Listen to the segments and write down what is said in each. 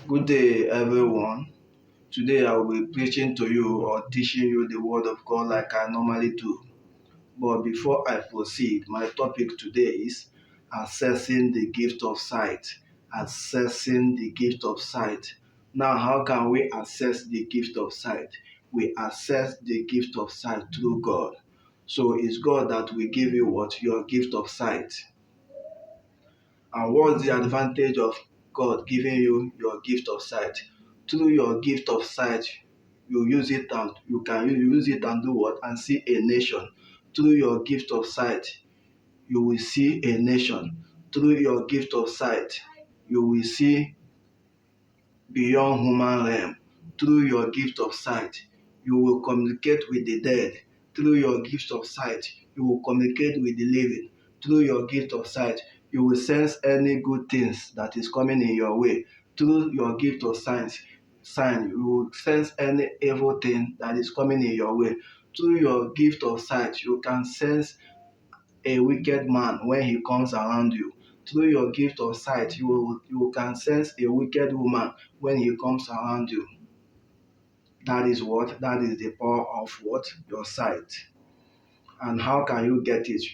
Good day, everyone. Today I will be preaching to you or teaching you the Word of God like I normally do. But before I proceed, my topic today is assessing the gift of sight. Assessing the gift of sight. Now, how can we assess the gift of sight? We assess the gift of sight through God. So it's God that will give you what? Your gift of sight. And what's the advantage of God giving you your gift of sight? Through your gift of sight, you use it and you can use it and do what? And see a nation. Through your gift of sight, you will see a nation. Through your gift of sight, you will see beyond human realm. Through your gift of sight, you will communicate with the dead. Through your gift of sight, you will communicate with the living. Through your gift of sight, you will sense any good things that is coming in your way. Through your gift of sign, you will sense any evil thing that is coming in your way. Through your gift of sight, you can sense a wicked man when he comes around you. Through your gift of sight, you can sense a wicked woman when he comes around you. That is what? That is the power of what? Your sight. And how can you get it?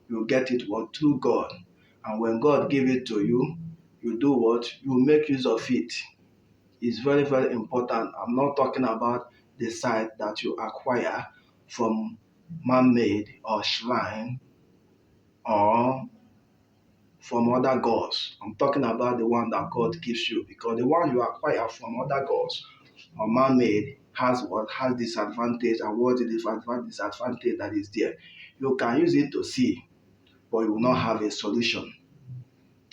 You get it what? Through God. And when God give it to you, you do what? You make use of it. It's very, very important. I'm not talking about the sight that you acquire from man-made or shrine or from other gods. I'm talking about the one that God gives you, because the one you acquire from other gods or man-made has what? Has disadvantage. And what is the disadvantage that is there? You can use it to see, but you will not have a solution.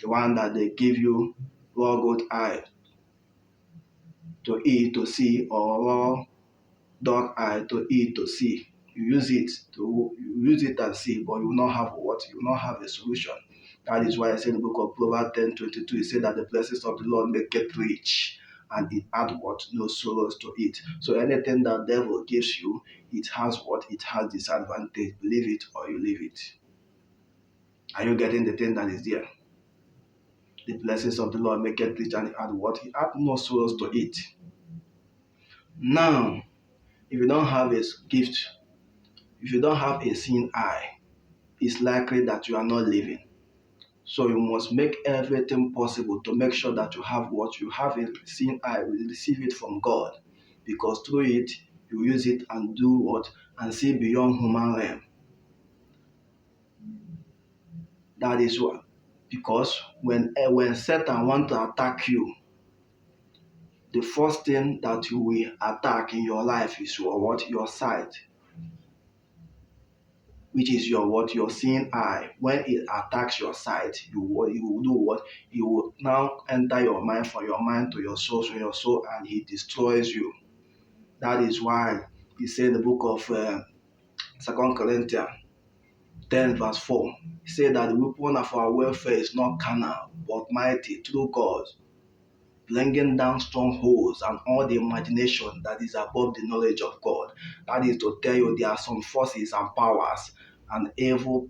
The one that they give you raw goat eye to eat to see, or raw dog eye to eat to see. You use it and see, but you will not have what? You will not have a solution. That is why I say in the book of Proverbs 10:22, it said that the blessings of the Lord make it rich, and it add what? No sorrows to it. So anything that devil gives you, it has what? It has disadvantage. Believe it or you leave it. Are you getting the thing that is there? The blessings of the Lord make it rich, and it add what? It add no sorrows to it. Now, if you don't have a gift, if you don't have a seeing eye, it's likely that you are not living. So you must make everything possible to make sure that you have what you have a seeing eye, will receive it from God. Because through it, you use it and do what? And see beyond human realm. That is what. Because when Satan want to attack you, the first thing that you will attack in your life is your what? Your sight, which is your what? Your seeing eye. When it attacks your sight, you will do what? It will now enter your mind, from your mind to your soul, from your soul, and it destroys you. That is why he said in the book of 2 Corinthians 10 verse 4, he said that the weapon of our warfare is not carnal, but mighty through God, bringing down strongholds and all the imagination that is above the knowledge of God. That is to tell you there are some forces and powers and evil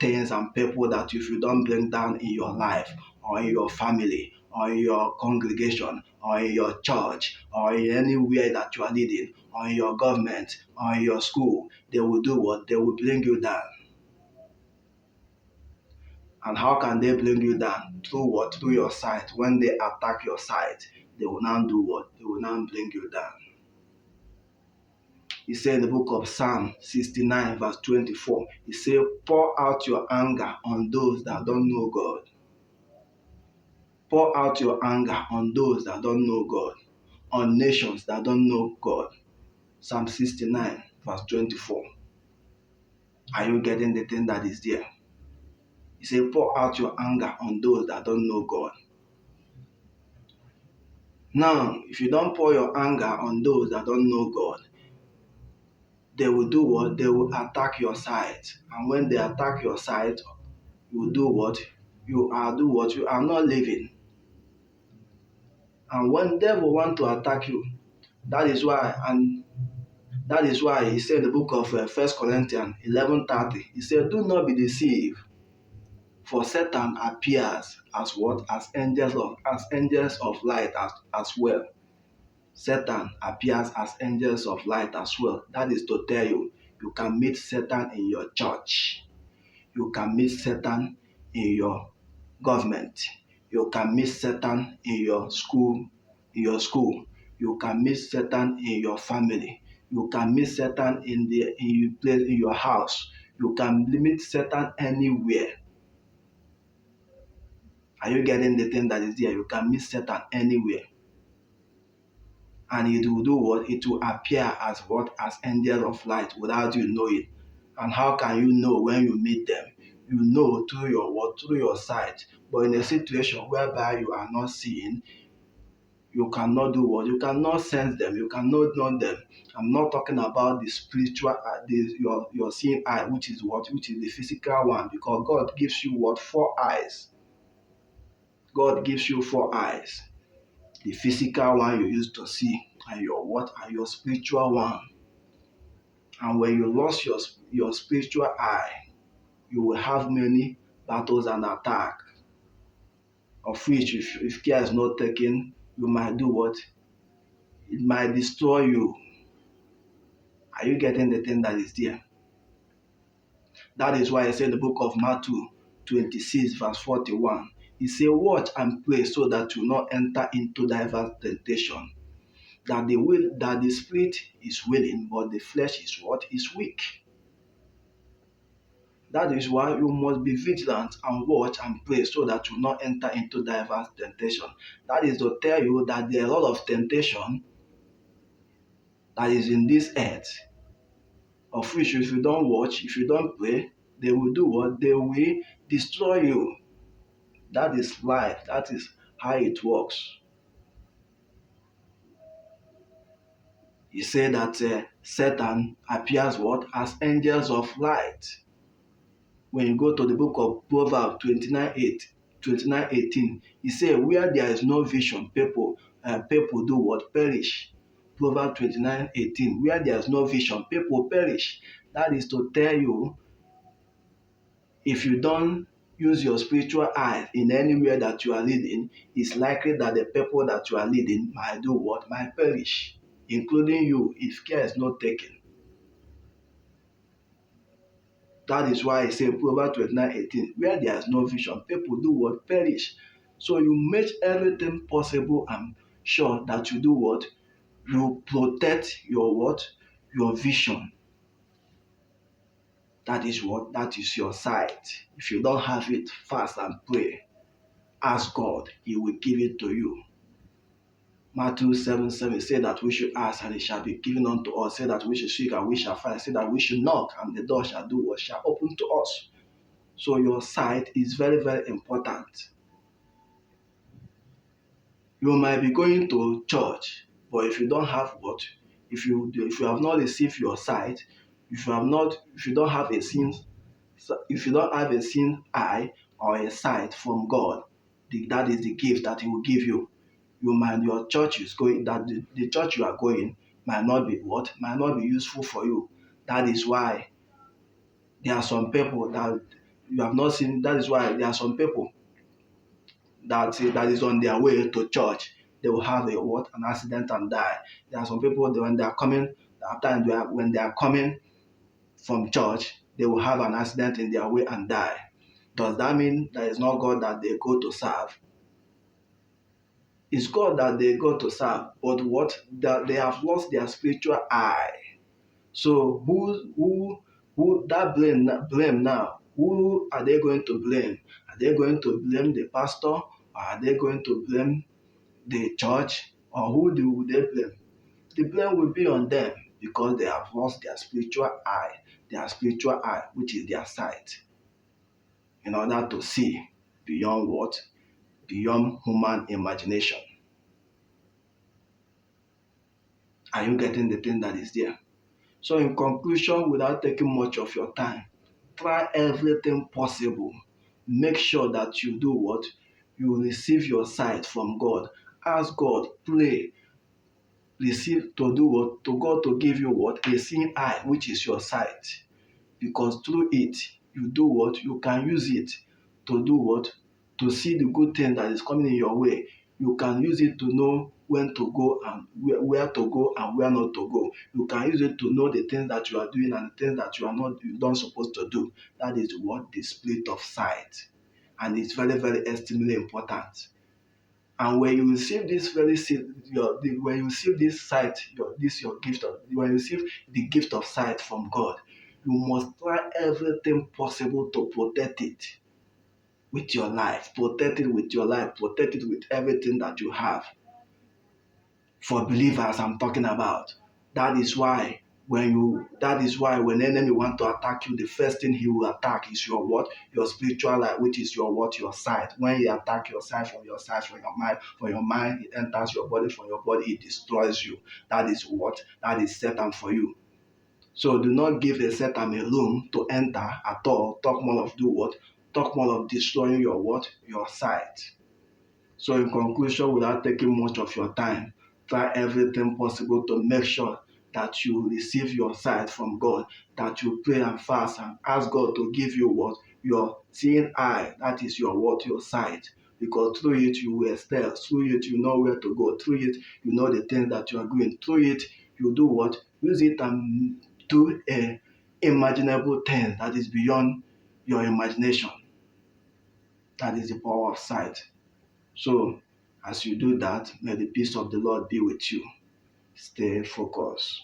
things and people that if you don't bring down in your life or in your family or in your congregation or in your church or in anywhere that you are leading or in your government or in your school, they will do what? They will bring you down. And how can they bring you down? Through what? Through your sight. When they attack your sight, they will now do what? They will now bring you down. He said in the book of Psalm 69 verse 24, he said, pour out your anger on those that don't know God. Pour out your anger on those that don't know God, on nations that don't know God. Psalm 69 verse 24. Are you getting the thing that is there? He said, pour out your anger on those that don't know God. Now, if you don't pour your anger on those that don't know God, they will do what? They will attack your sight. And when they attack your sight, you will do what? You are not living. And when devil want to attack you, that is why he said in the book of 1 Corinthians 11:30, he said, do not be deceived. For Satan appears as what? As angels of light as well. Satan appears as angels of light as well. That is to tell you, you can meet Satan in your church. You can meet Satan in your government. You can meet Satan in your school. You can meet Satan in your family. You can meet Satan in your house. You can meet Satan anywhere. Are you getting the thing that is there? You can meet Satan anywhere. And it will do what? It will appear as what? As angels of light without you knowing. And how can you know when you meet them? You know through your what? Through your sight. But in a situation whereby you are not seeing, you cannot do what? You cannot sense them. You cannot know them. I'm not talking about the spiritual, your seeing eye, which is what? Which is the physical one. Because God gives you what? 4 eyes. God gives you 4 eyes. The physical one you used to see, and your what? And your spiritual one. And when you lost your spiritual eye, you will have many battles and attack, of which if care is not taken, you might do what? It might destroy you. Are you getting the thing that is there? That is why I said in the book of Matthew 26 verse 41, he said, watch and pray so that you not enter into diverse temptation. That the spirit is willing, but the flesh is what? Is weak. That is why you must be vigilant and watch and pray so that you not enter into diverse temptation. That is to tell you that there are a lot of temptation that is in this earth, of which if you don't watch, if you don't pray, they will do what? They will destroy you. That is life. That is how it works. He said that Satan appears what? As angels of light. When you go to the book of Proverbs 29:18, he said, where there is no vision, people do what? Perish. Proverbs 29:18, where there is no vision, people perish. That is to tell you, if you don't use your spiritual eyes in anywhere that you are leading, it's likely that the people that you are leading might do what? Might perish, including you, if care is not taken. That is why I say Proverbs 29:18, where there is no vision, people do what? Perish. So you make everything possible and sure that you do what? You protect your what? Your vision. That is what? That is your sight. If you don't have it, fast and pray. Ask God, He will give it to you. Matthew 7:7 say that we should ask and it shall be given unto us. Say that we should seek and we shall find. Say that we should knock and the door shall do what? Shall open to us. So your sight is very, very important. You might be going to church, but if you don't have what? If you have not received your sight, if you don't have a seeing eye or a sight from God, that is the gift that He will give you. Your church is going, that the church you are going might not be what? Might not be useful for you. That is why there are some people that you have not seen. That is why there are some people that is on their way to church. They will have an accident and die. There are some people when they are coming when they are coming from church, they will have an accident in their way and die. Does that mean that it's not God that they go to serve? It's God that they go to serve, but what? That they have lost their spiritual eye. So who that blame now? Who are they going to blame? Are they going to blame the pastor? Or are they going to blame the church? Or who do they blame? The blame will be on them because they have lost their spiritual eye, which is their sight, in order to see beyond what? Beyond human imagination. Are you getting the thing that is there? So in conclusion, without taking much of your time, try everything possible. Make sure that you do what? You receive your sight from God. Ask God, pray, receive to do what? To God to give you what? A seeing eye, which is your sight. Because through it, you do what? You can use it to do what? To see the good thing that is coming in your way. You can use it to know when to go and where to go and where not to go. You can use it to know the things that you are doing and the things that you don't supposed to do. That is what the split of sight. And it's very, very extremely important. And when you receive this when you receive this sight, your gift of when you receive the gift of sight from God, you must try everything possible to protect it with your life, protect it with your life, protect it with everything that you have. For believers, I'm talking about. That is why when enemy want to attack you, the first thing he will attack is your what? Your spiritual life, which is your what? Your sight. When he attack your sight, from your mind, it enters your body, from your body, it destroys you. That is what? That is Satan for you. So do not give a Satan a room to enter at all. Talk more of do what? Talk more of destroying your what? Your sight. So in conclusion, without taking much of your time, try everything possible to make sure that you receive your sight from God, that you pray and fast and ask God to give you what? Your seeing eye, that is your what? Your sight. Because through it you will excel, through it you know where to go, through it you know the things that you are doing, through it you do what? Use it and do a imaginable thing that is beyond your imagination. That is the power of sight. So, as you do that, may the peace of the Lord be with you. Stay focused.